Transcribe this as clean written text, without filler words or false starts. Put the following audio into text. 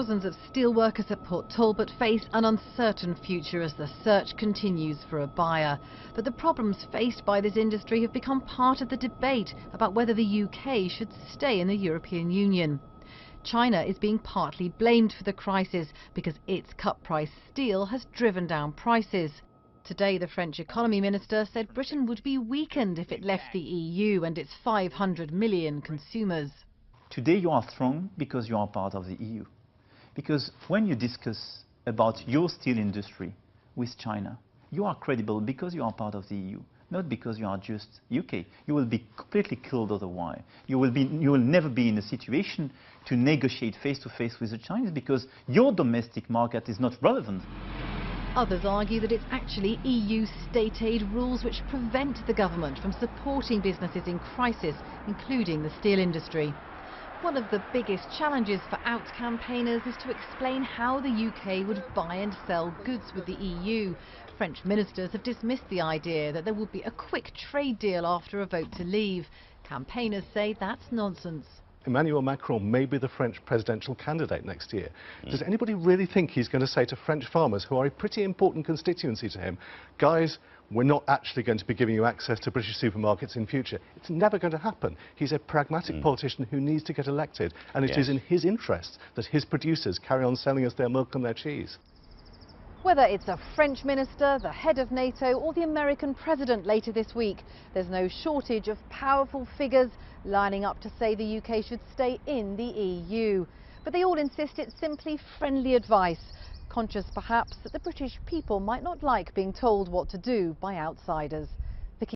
Thousands of steelworkers at Port Talbot face an uncertain future as the search continues for a buyer. But the problems faced by this industry have become part of the debate about whether the UK should stay in the European Union. China is being partly blamed for the crisis because its cut-price steel has driven down prices. Today, the French economy minister said Britain would be weakened if it left the EU and its 500 million consumers. Today you are strong because you are part of the EU. Because when you discuss about your steel industry with China, you are credible because you are part of the EU, not because you are just UK. You will be completely killed otherwise. You will never be in a situation to negotiate face-to-face with the Chinese because your domestic market is not relevant. Others argue that it's actually EU state aid rules which prevent the government from supporting businesses in crisis, including the steel industry. One of the biggest challenges for out campaigners is to explain how the UK would buy and sell goods with the EU. French ministers have dismissed the idea that there would be a quick trade deal after a vote to leave. Campaigners say that's nonsense. Emmanuel Macron may be the French presidential candidate next year. Does anybody really think he's going to say to French farmers, who are a pretty important constituency to him, guys, we're not actually going to be giving you access to British supermarkets in future? It's never going to happen. He's a pragmatic politician who needs to get elected, and it is in his interest that his producers carry on selling us their milk and their cheese. Whether it's a French minister, the head of NATO or the American president later this week, there's no shortage of powerful figures lining up to say the UK should stay in the EU. But they all insist it's simply friendly advice, conscious perhaps that the British people might not like being told what to do by outsiders.